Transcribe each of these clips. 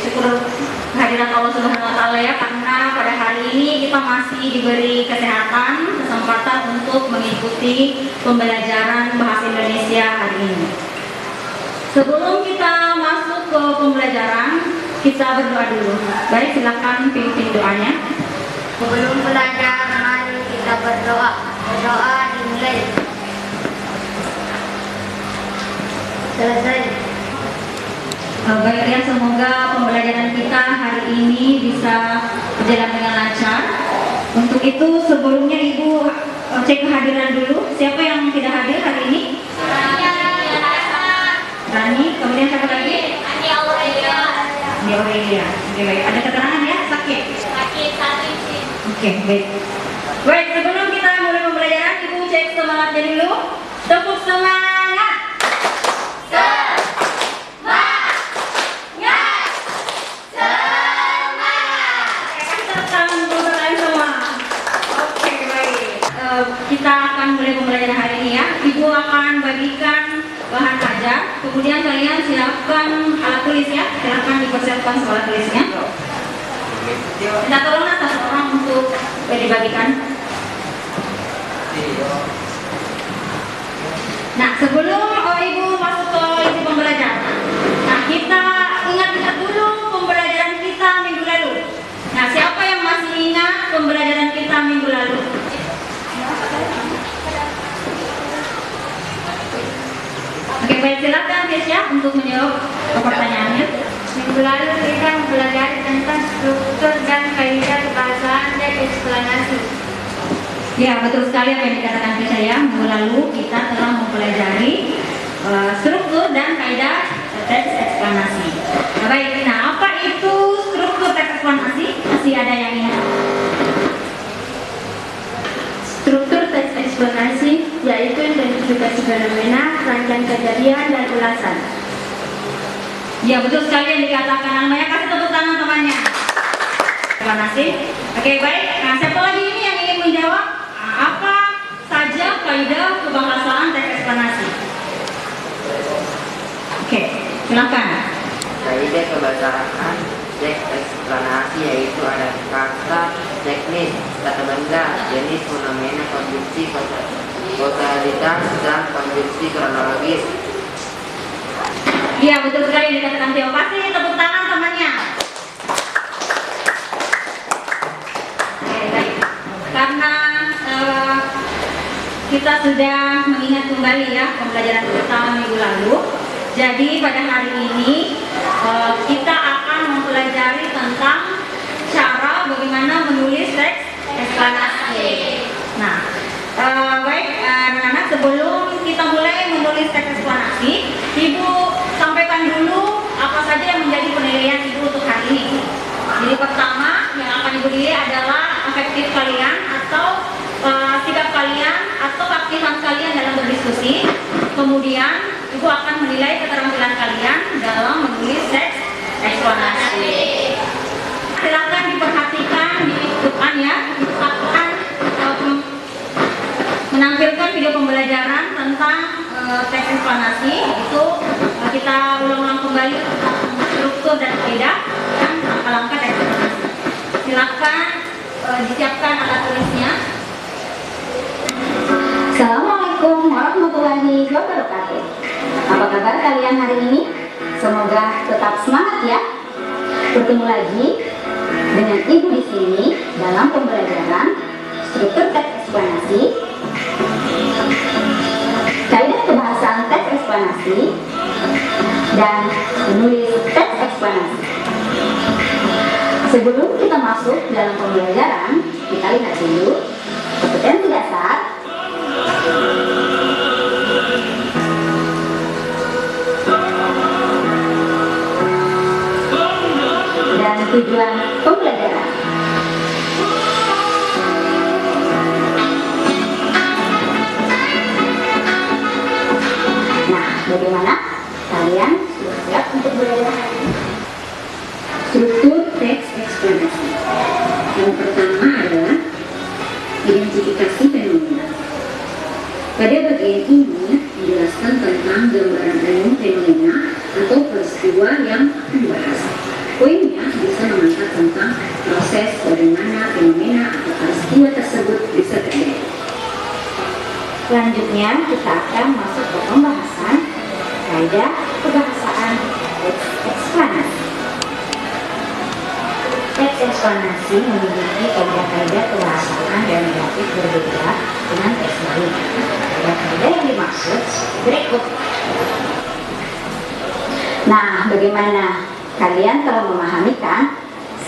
syukur kehadiran Allah Subhanahu wa taala ya, karena pada hari ini kita masih diberi kesempatan untuk mengikuti pembelajaran bahasa Indonesia hari ini. Sebelum kita masuk ke pembelajaran, kita berdoa dulu. Baik, silakan pimpin doanya. Sebelum belajar, mari kita berdoa. Berdoa dimulai. Selesai. Baik ya, semoga pembelajaran kita hari ini bisa berjalan dengan lancar. Untuk itu sebelumnya Ibu cek kehadiran dulu. Siapa yang tidak hadir hari ini? Rani. Kemudian siapa lagi? Andi Aurelia. Oke, baik. Ada keterangan ya? Sakit. Oke, baik. Baik, sebelum kita mulai pembelajaran, Ibu cek semangatnya dulu. Tepuk semangat. Kita akan mulai pembelajaran hari ini ya. Ibu akan bagikan bahan ajar, kemudian kalian siapkan alat tulis ya. Silakan dipersiapkan alat tulisnya. Minta tolong satu orang untuk dibagikan. Nah, sebelum Ibu masuk ke isi pembelajaran, nah kita ingat-ingat dulu pembelajaran kita minggu lalu. Nah, siapa yang masih ingat pembelajaran kita minggu lalu? Oke, baik, silakan Kesya untuk menjawab pertanyaannya. Minggu lalu kita mempelajari tentang struktur dan kaidah kebahasaan dan eksplanasi. Ya, betul sekali apa yang dikatakan Kesya ya. Minggu lalu kita telah mempelajari struktur dan kaidah teks eksplanasi. Nah, baik, nah apa itu struktur teks eksplanasi? Masih ada yang ingat? Struktur teks eksplanasi yaitu identifikasi fenomena, rangkaian kejadian, dan ulasan. Ya, betul sekali yang dikatakan. Namanya kasih tepuk tangan temannya. Terima kasih. Oke, baik. Nah, siapa lagi ini yang ingin menjawab apa saja kaidah kebahasaan teks eksplanasi? Oke, silakan. Kaidah kebahasaan teks eksplanasi yaitu ada kata, teknis, kata benda, jenis, fenomena, konstruksi, kausalitas, dan konstruksi kronologis. Iya, betul sekali yang dikatakan Tio. Pasti tepuk tangan temannya. Oke, baik. Karena kita sudah mengingat kembali ya pembelajaran kita minggu lalu. Jadi pada hari ini kita akan mempelajari tentang cara bagaimana menulis teks eksplanasi. Nah, baik anak-anak, sebelum kita mulai menulis teks eksplanasi, Ibu sampaikan dulu apa saja yang menjadi penilaian Ibu untuk hari ini. Jadi pertama yang akan Ibu nilai adalah efektif kalian atau sikap kalian atau keaktifan kalian dalam berdiskusi. Kemudian Ibu akan menilai keterampilan kalian dalam menulis teks eksplanasi. Silakan diperhatikan di depan ya. Ibu akan menampilkan video pembelajaran tentang teks eksplanasi. Itu kita ulang-ulang kembali tentang struktur dan kaidah dan langkah-langkah teks eksplanasi. Silakan disiapkan alat tulisnya. Assalamualaikum warahmatullahi wabarakatuh. Apa kabar kalian hari ini? Semoga tetap semangat ya. Bertemu lagi dengan Ibu di sini dalam pembelajaran struktur teks eksplanasi, kaidah kebahasaan teks eksplanasi, dan menulis teks eksplanasi. Sebelum kita masuk dalam pembelajaran, kita lihat dulu kompetensi dasar dan tujuan pembelajaran. Nah, bagaimana? Kalian sudah siap untuk belajar hari ini? Struktur teks eksplanasi. Yang pertama adalah identifikasi fenomena. Pada bagian ini menjelaskan tentang gambaran umum fenomena atau peristiwa yang akan dibahas. Poinnya bisa mengangkat tentang proses bagaimana fenomena atau peristiwa tersebut bisa terjadi. Selanjutnya kita akan masuk ke pembahasan kaidah kebahasaan eksplanasi. Teks eksplanasi memiliki kaidah-kaidah kebahasaan dan grafik berbeda dengan teks lain. Kaidah-kaidah yang dimaksud berikut. Nah, bagaimana kalian telah memahami kan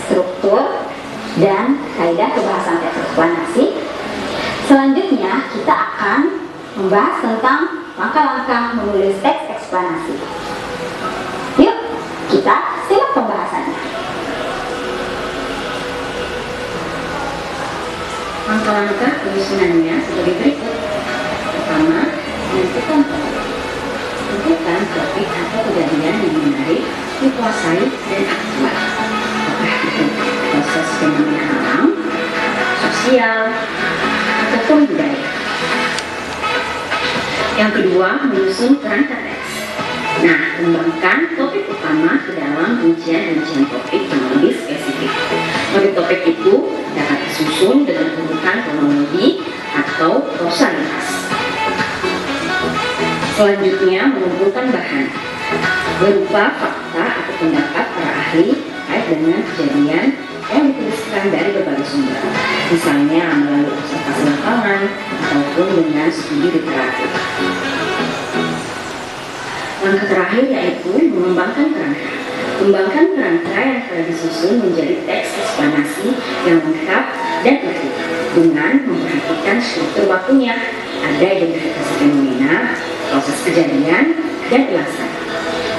struktur dan kaidah kebahasaan teks eksplanasi? Selanjutnya kita akan membahas tentang langkah-langkah menulis teks eksplanasi. Yuk, kita simak pembahasannya. Langkah-langkah penyusunannya sebagai berikut. Pertama, menentukan topik. Tentukan topik atau kejadian yang menarik, dikuasai, dan aktual. Apakah itu proses fenomena alam, sosial, ataupun budaya. Yang kedua, menyusun kerangka teks. Nah, kembangkan topik utama ke dalam rincian-rincian topik yang lebih spesifik. Pada topik itu dapat disusun dengan urutan kronologi atau kausalitas. Selanjutnya, mengumpulkan bahan berupa fakta atau pendapat para ahli terkait dengan kejadian yang dituliskan dari berbagai sumber, misalnya melalui observasi lapangan ataupun dengan studi literatur. Langkah terakhir yaitu mengembangkan kerangka. Kembangkan kerangka yang telah disusun menjadi teks eksplanasi yang lengkap dan utuh dengan memperhatikan struktur waktunya, ada identifikasi fenomena, proses kejadian, dan ulasan.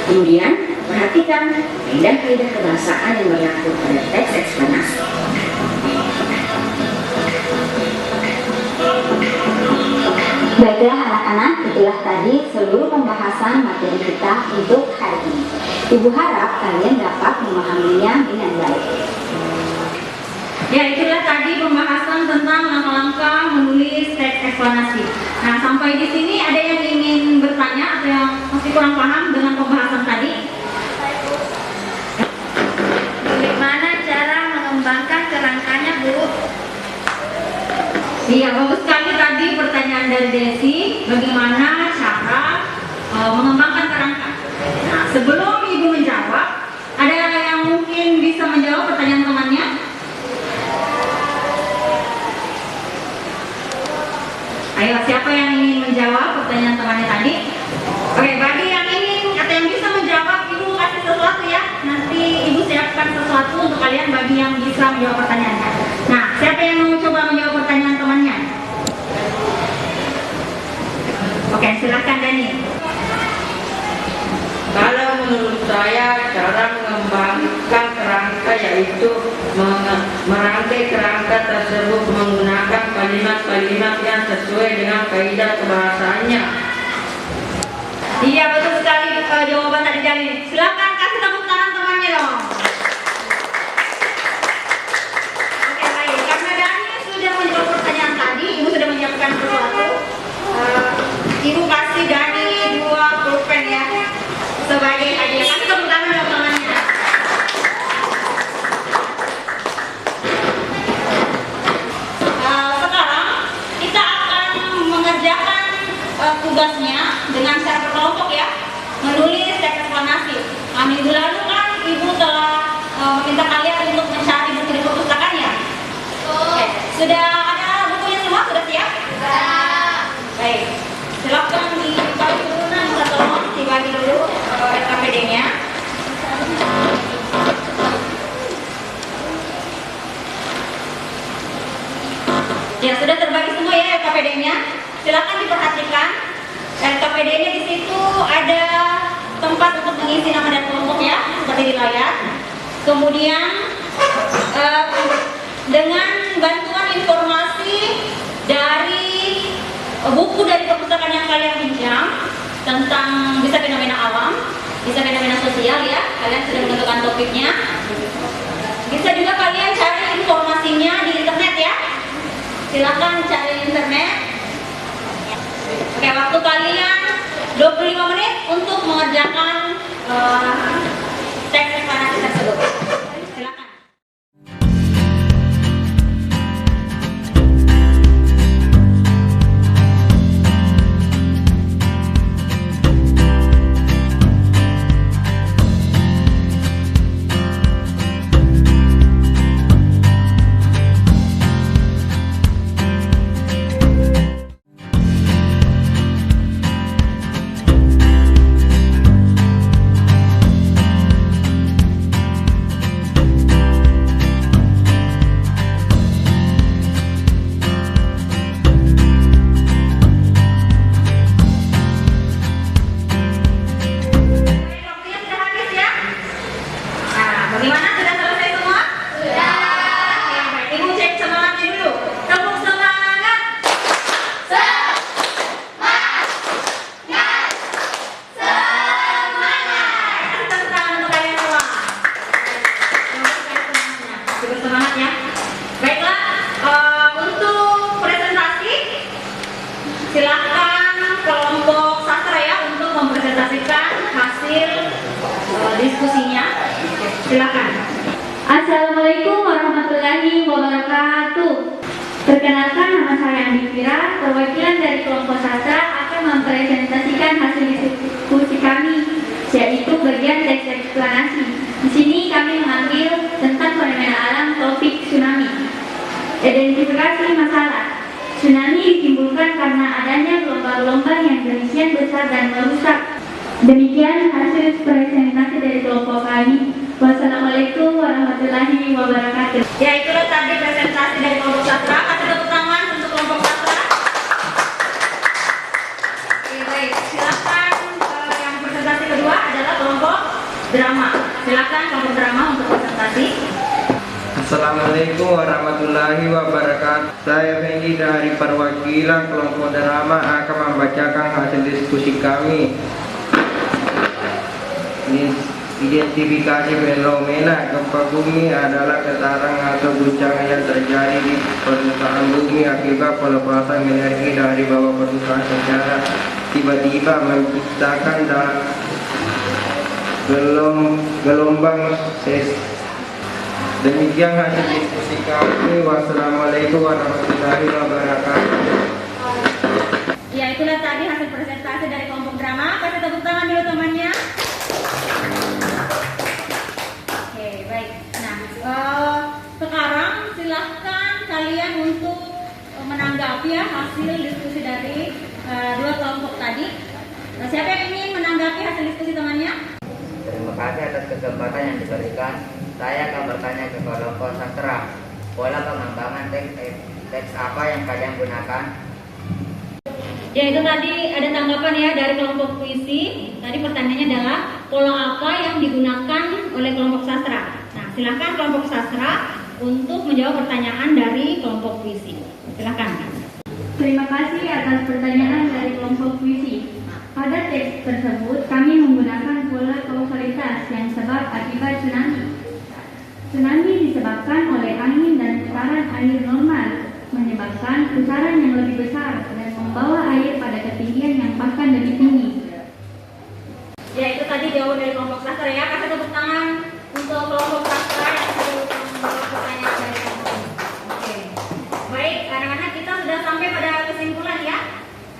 Kemudian, perhatikan kaidah-kaidah kebahasaan yang berlaku pada teks eksplanasi. Baiklah anak-anak, itulah tadi seluruh pembahasan materi kita untuk hari ini. Ibu harap kalian dapat memahaminya dengan baik. Ya, itulah tadi pembahasan tentang langkah-langkah menulis teks eksplanasi. Nah, sampai di sini ada yang ingin bertanya atau yang masih kurang paham dengan pembahasan tadi? Bagaimana cara mengembangkan kerangkanya, Bu? Iya, bagus sekali tadi pertanyaan dari Desi. Bagaimana cara mengembangkan kerangka? Nah, sebelum Ibu menjawab, ada yang mungkin bisa menjawab pertanyaan temannya? Ayo, siapa yang ingin menjawab pertanyaan temannya tadi? Oke, bagi yang ingin atau yang bisa menjawab, Ibu kasih sesuatu ya. Nanti Ibu siapkan sesuatu untuk kalian bagi yang bisa menjawab pertanyaannya. Nah, siapa yang mau coba menjawab pertanyaan temannya? Oke, silakan Dani. Kalau menurut saya cara mengembangkan kerangka yaitu merangkai kerangka tersebut menggunakan kalimat-kalimat yang sesuai dengan kaidah kebahasaannya. Iya, betul sekali jawaban tadi Dani. Silakan kasih tepuk tangan temannya dong. Oke, baik. Karena Dani sudah menjawab pertanyaan tadi, Ibu sudah menyiapkan sesuatu. Ibu kasih Dani 2 pulpen ya sebagai hadiah. Kasih tepuk tangan dong temannya. Sekarang kita akan mengerjakan tugasnya dengan cara berkelompok ya, menulis teks eksplanasi. Nah, minggu lalu kan Ibu telah meminta kalian untuk mencari buku di perpustakaan ya. Oke, sudah ada bukunya semua? Sudah siap? Baik, silakan dibagi dulu, minta tolong dibagi dulu RKPD-nya. Ya, sudah terbagi semua ya RKPD-nya. Silakan diperhatikan. RKPD-nya di situ ada tempat untuk mengisi nama dan kelompoknya seperti di layar. Kemudian dengan bantuan informasi dari buku dari perpustakaan yang kalian pinjam tentang bisa fenomena alam, bisa fenomena sosial ya, kalian sudah menentukan topiknya. Bisa juga kalian cari informasinya di internet ya. Silakan cari internet. Oke, waktu kalian 25 menit untuk mengerjakan teks eksplanasi tersebut. silakan kelompok sastra ya untuk mempresentasikan hasil diskusinya. Silakan. Assalamualaikum warahmatullahi wabarakatuh. Perkenalkan, nama saya Andi Fira, perwakilan dari kelompok sastra akan mempresentasikan hasil diskusi kami, yaitu bagian teks eksplanasi. Di sini kami mengambil tentang fenomena alam topik tsunami. Identifikasi masalah. Tsunami ditimbulkan karena adanya gelombang-gelombang yang demikian besar dan merusak. Demikian hasil presentasi dari kelompok kami. Wassalamualaikum warahmatullahi wabarakatuh. Ya, itulah tadi presentasi dari kelompok sastra. Kasih tepuk tangan untuk kelompok sastra. Oke, baik. Silakan yang presentasi kedua adalah kelompok drama. Silakan kelompok drama untuk presentasi. Assalamualaikum warahmatullahi wabarakatuh. Saya Fendi dari perwakilan kelompok drama akan membacakan hasil diskusi kami. Identifikasi fenomena gempa bumi adalah getaran atau guncangan yang terjadi di permukaan bumi akibat pelepasan energi dari bawah permukaan secara tiba-tiba menciptakan gelombang Demikian hasil diskusi kami. Wassalamualaikum warahmatullahi wabarakatuh. Ya, itulah tadi hasil presentasi dari kelompok drama. Kasih tepuk tangan dulu temannya. Oke, baik. Nah, sekarang silahkan kalian untuk menanggapi ya hasil diskusi dari dua kelompok tadi. Siapa yang ingin menanggapi hasil diskusi temannya? Terima kasih atas kesempatan yang diberikan. Saya akan bertanya ke kelompok sastra. Pola pengembangan teks apa yang kalian gunakan? Ya, itu tadi ada tanggapan ya dari kelompok puisi. Tadi pertanyaannya adalah pola apa yang digunakan oleh kelompok sastra. Nah, silakan kelompok sastra untuk menjawab pertanyaan dari kelompok puisi. Silakan. Terima kasih atas pertanyaan dari kelompok puisi. Pada teks tersebut, kami menggunakan pola kausalitas yang sebab akibat tsunami. Tsunami disebabkan oleh angin dan putaran air normal, menyebabkan pusaran yang lebih besar dan membawa air pada ketinggian yang bahkan lebih tinggi. Ya, itu tadi jawaban dari kelompok sastra ya. Kasih tepuk tangan untuk kelompok sastra yang sudah menjawab pertanyaan dari kelompok. Oke. Baik, anak-anak, kita sudah sampai pada kesimpulan ya.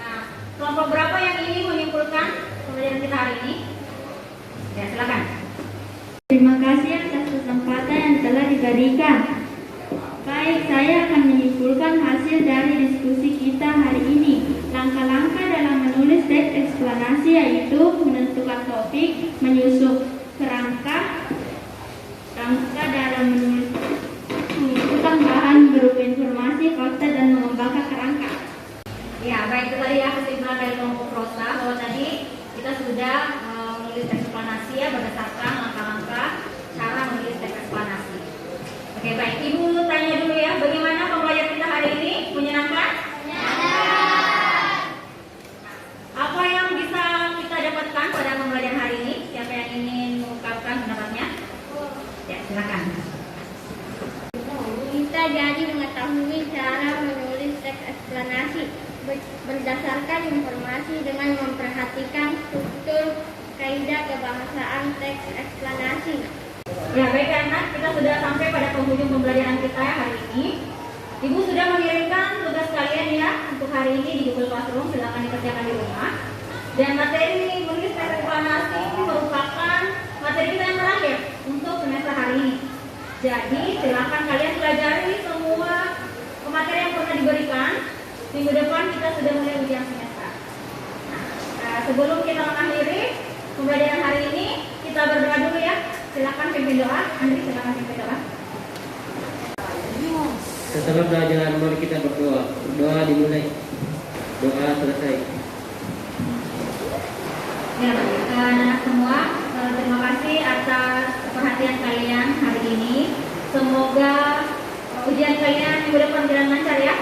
Nah, kelompok berapa yang ingin menyimpulkan pembelajaran kita hari ini? Ya, silakan. Terima kasih atas kesempatan yang telah diberikan. Baik, saya akan menyimpulkan hasil dari diskusi kita hari ini. Langkah-langkah dalam menulis teks eksplanasi yaitu menentukan topik, menyusun kerangka dalam menentukan bahan berupa informasi, fakta, dan mengembangkan kerangka. Ya, baik, itu tadi ya kesimpulan dari kelompok prosa bahwa tadi kita sudah menulis teks eksplanasi ya berdasarkan langkah-langkah cara menulis teks eksplanasi. Oke, baik, Ibu tanya dulu ya, bagaimana pembelajaran kita hari ini? Menyenangkan? Apa yang bisa kita dapatkan pada pembelajaran hari ini? Siapa yang ingin mengungkapkan pendapatnya? Ya, silakan. Kita jadi mengetahui cara menulis teks eksplanasi berdasarkan informasi dengan memperhatikan struktur kaidah kebahasaan teks eksplanasi. Ya, baik anak, kita sudah sampai pada penghujung pembelajaran kita hari ini. Ibu sudah mengirimkan tugas kalian ya untuk hari ini di Google Classroom, silakan dikerjakan di rumah. Dan materi menulis teks eksplanasi merupakan materi kita yang terakhir untuk semester hari ini. Jadi silakan kalian pelajari semua materi yang pernah diberikan. Minggu depan kita sudah mulai ujian semester. Nah, sebelum kita mengakhiri pembelajaran hari ini, kita berdoa dulu ya. Silakan pimpin doa. Andri, silakan pimpin doa. Setelah pelajaran mari kita berdoa. Doa dimulai. Doa selesai. Ya, anak semua, terima kasih atas perhatian kalian hari ini. Semoga ujian kalian minggu depan berjalan lancar ya.